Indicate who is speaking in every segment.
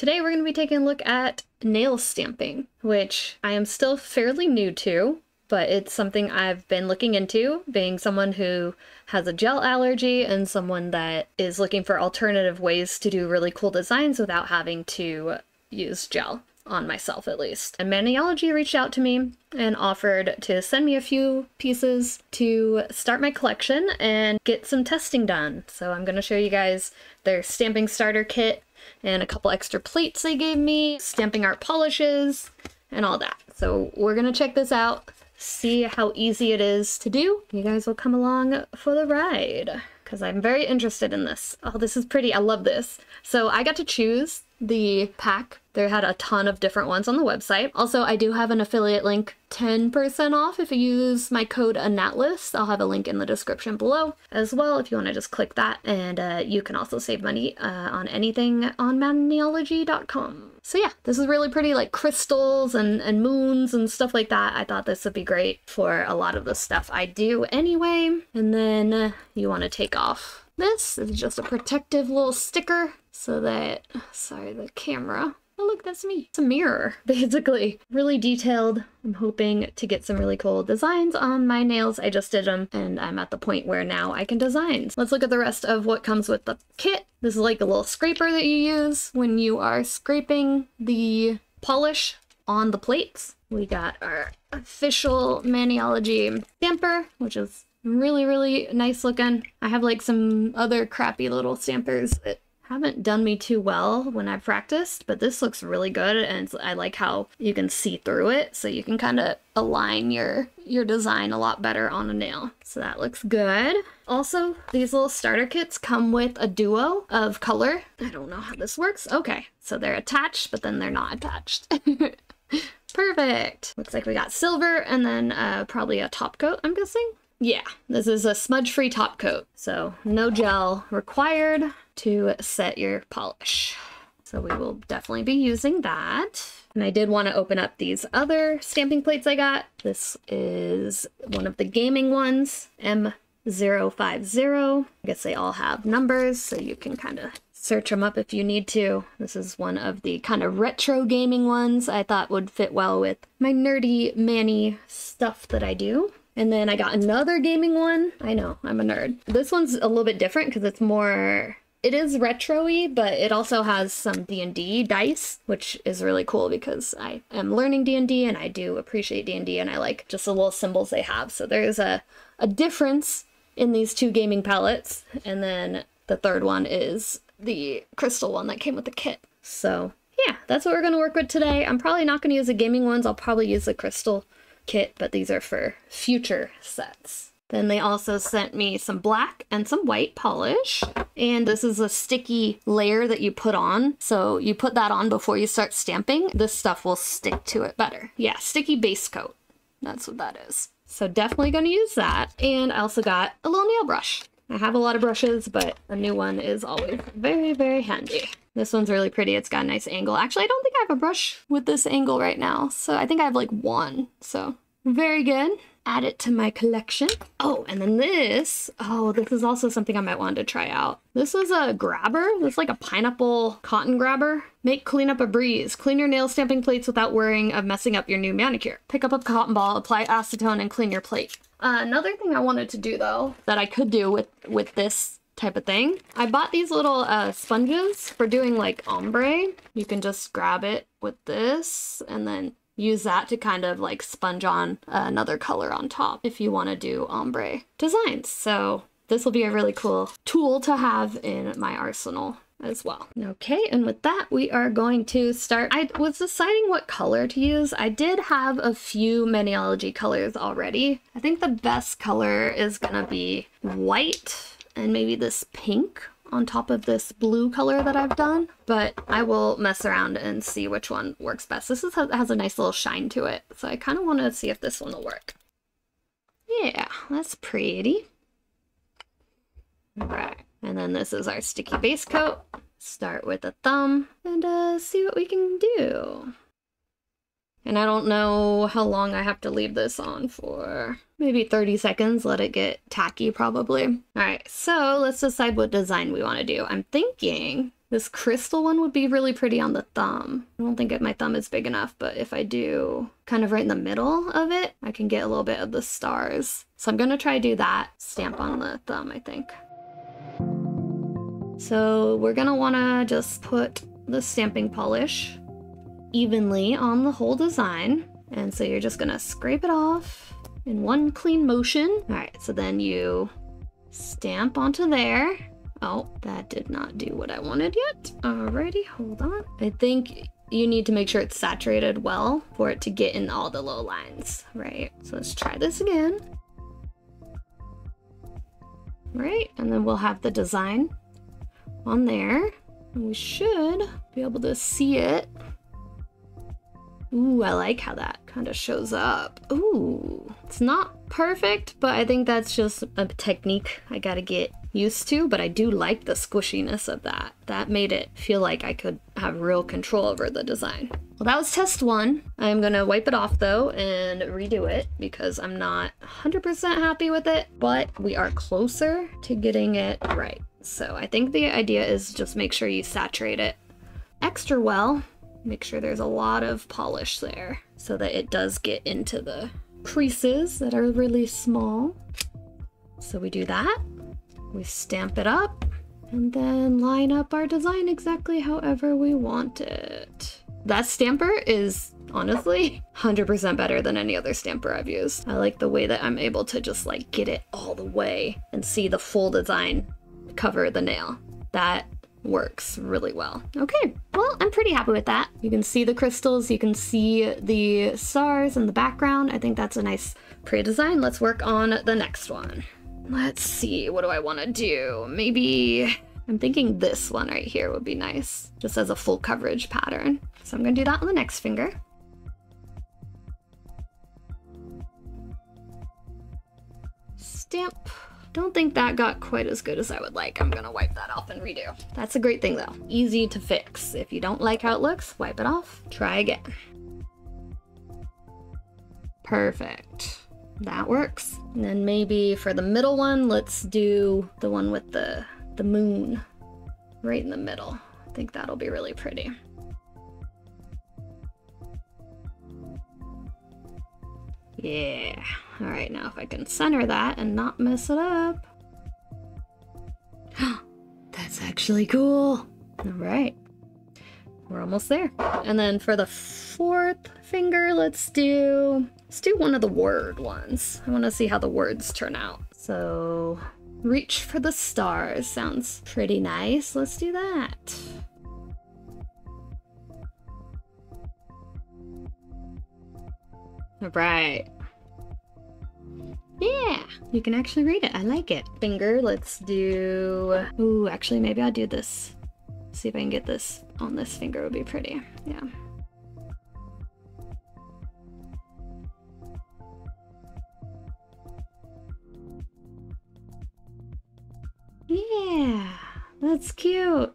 Speaker 1: Today we're going to be taking a look at nail stamping, which I am still fairly new to, but it's something I've been looking into, being someone who has a gel allergy and someone that is looking for alternative ways to do really cool designs without having to use gel, on myself at least. And Maniology reached out to me and offered to send me a few pieces to start my collection and get some testing done. So I'm going to show you guys their stamping starter kit and a couple extra plates they gave me, stamping art polishes, and all that. So we're gonna check this out, see how easy it is to do. You guys will come along for the ride, because I'm very interested in this. Oh, this is pretty, I love this. So I got to choose the pack. They had a ton of different ones on the website. Also, I do have an affiliate link, 10% off if you use my code ANATLIS. I'll have a link in the description below as well if you want to just click that. And you can also save money on anything on Maniology.com. So yeah, this is really pretty, like crystals and moons and stuff like that. I thought this would be great for a lot of the stuff I do anyway. And then you want to take off this. This is just a protective little sticker so that, sorry, the camera. Oh look, that's me. It's a mirror, basically. Really detailed. I'm hoping to get some really cool designs on my nails. I just did them, and I'm at the point where now I can design. Let's look at the rest of what comes with the kit. This is like a little scraper that you use when you are scraping the polish on the plates. We got our official Maniology stamper, which is really, really nice looking. I have like some other crappy little stampers that haven't done me too well when I've practiced, but this looks really good, and I like how you can see through it, so you can kind of align your design a lot better on a nail. So that looks good. Also, these little starter kits come with a duo of color. I don't know how this works. Okay, so they're attached, but then they're not attached. Perfect. Looks like we got silver and then probably a top coat, I'm guessing. Yeah, this is a smudge-free top coat, so no gel required to set your polish. So we will definitely be using that. And I did want to open up these other stamping plates I got. This is one of the gaming ones, M050. I guess they all have numbers, so you can kind of search them up if you need to. This is one of the kind of retro gaming ones I thought would fit well with my nerdy Manny stuff that I do. And then I got another gaming one. I know, I'm a nerd. This one's a little bit different because it's more, it is retro-y, but it also has some D&D dice, which is really cool because I am learning D&D and I do appreciate D&D and I like just the little symbols they have. So there's a difference in these two gaming palettes. And then the third one is the crystal one that came with the kit. So yeah, that's what we're going to work with today. I'm probably not going to use the gaming ones. I'll probably use the crystal kit, but these are for future sets. Then they also sent me some black and some white polish, and this is a sticky layer that you put on, so you put that on before you start stamping. This stuff will stick to it better. Yeah, sticky base coat, that's what that is. So definitely going to use that. And I also got a little nail brush. I have a lot of brushes, but a new one is always very, very handy. This one's really pretty. It's got a nice angle. Actually, I don't think I have a brush with this angle right now, so I think I have like one. So very good. Add it to my collection. Oh, and then this. Oh, this is also something I might want to try out. This is a grabber. This is like a pineapple cotton grabber. Make cleanup a breeze. Clean your nail stamping plates without worrying of messing up your new manicure. Pick up a cotton ball, apply acetone, and clean your plate. Another thing I wanted to do though, that I could do with this type of thing, I bought these little sponges for doing like ombre. You can just grab it with this and then use that to kind of like sponge on another color on top if you want to do ombre designs. So this will be a really cool tool to have in my arsenal as well. Okay, and with that, we are going to start. I was deciding what color to use. I did have a few Maniology colors already. I think the best color is gonna be white and maybe this pink on top of this blue color that I've done, but I will mess around and see which one works best. This has a nice little shine to it, so I kind of want to see if this one will work. Yeah, that's pretty. All right. And then this is our sticky base coat. Start with a thumb and see what we can do. And I don't know how long I have to leave this on for. Maybe 30 seconds, let it get tacky probably. All right, so let's decide what design we want to do. I'm thinking This crystal one would be really pretty on the thumb. I don't think my thumb is big enough, but if I do kind of right in the middle of it, I can get a little bit of the stars. So I'm gonna try to do that. Stamp on the thumb, I think. So we're gonna wanna just put the stamping polish evenly on the whole design. And so you're just gonna scrape it off in one clean motion. All right, so then you stamp onto there. Oh, that did not do what I wanted yet. Alrighty, hold on. I think you need to make sure it's saturated well for it to get in all the little lines, right? So let's try this again. Right, and then we'll have the design on there. And we should be able to see it. Ooh, I like how that kind of shows up. Ooh, it's not perfect, but I think that's just a technique I gotta get used to, but I do like the squishiness of that. That made it feel like I could have real control over the design. Well, that was test one. I'm gonna wipe it off though and redo it because I'm not 100% happy with it, but we are closer to getting it right. So I think the idea is just make sure you saturate it extra well. Make sure there's a lot of polish there so that it does get into the creases that are really small. So we do that, we stamp it up, and then line up our design exactly however we want it. That stamper is honestly 100% better than any other stamper I've used. I like the way that I'm able to just like get it all the way and see the full design cover the nail. That works really well. Okay, well, I'm pretty happy with that. You can see the crystals, you can see the stars in the background. I think that's a nice pre-design. Let's work on the next one. Let's see, what do I want to do? Maybe, I'm thinking this one right here would be nice, just as a full coverage pattern. So I'm gonna do that on the next finger. Stamp. Don't think that got quite as good as I would like. I'm gonna wipe that off and redo. That's a great thing though. Easy to fix. If you don't like how it looks, wipe it off, try again. Perfect. That works. And then maybe for the middle one, let's do the one with the moon right in the middle. I think that'll be really pretty. Yeah. All right, now if I can center that and not mess it up. That's actually cool. All right, we're almost there. And then for the fourth finger, let's do one of the word ones. I want to see how the words turn out. So reach for the stars sounds pretty nice. Let's do that. All right. Yeah, you can actually read it. I like it. Finger, let's do... Ooh, actually, maybe I'll do this. See if I can get this on this finger would be pretty. Yeah. Yeah, that's cute.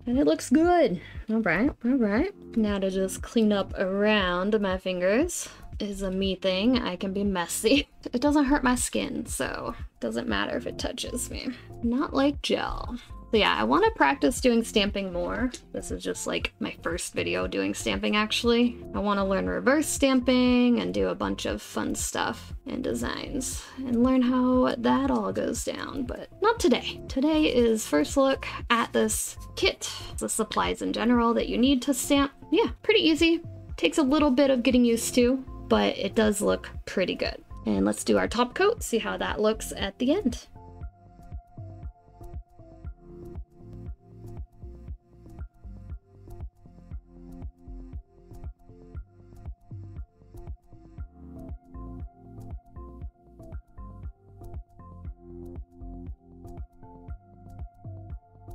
Speaker 1: And it looks good. All right, all right. Now to just clean up around my fingers is a me thing. I can be messy. It doesn't hurt my skin, so it doesn't matter if it touches me. Not like gel. So yeah, I want to practice doing stamping more. This is just like my first video doing stamping actually. I want to learn reverse stamping and do a bunch of fun stuff and designs and learn how that all goes down, but not today. Today is first look at this kit, the supplies in general that you need to stamp. Yeah, pretty easy. Takes a little bit of getting used to, but it does look pretty good. And let's do our top coat, see how that looks at the end.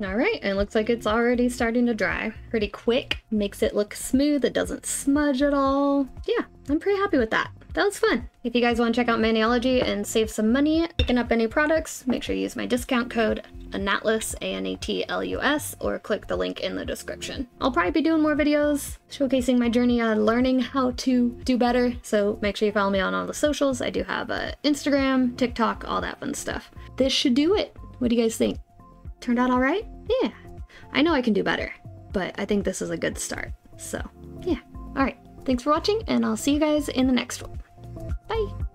Speaker 1: All right, and it looks like it's already starting to dry. Pretty quick, makes it look smooth, it doesn't smudge at all. Yeah, I'm pretty happy with that. That was fun. If you guys want to check out Maniology and save some money picking up any products, make sure you use my discount code ANATLUS, ANATLUS, or click the link in the description. I'll probably be doing more videos showcasing my journey on learning how to do better, so make sure you follow me on all the socials. I do have Instagram, TikTok, all that fun stuff. This should do it. What do you guys think? Turned out all right? Yeah. I know I can do better, but I think this is a good start. So yeah, all right. Thanks for watching, and I'll see you guys in the next one. Bye.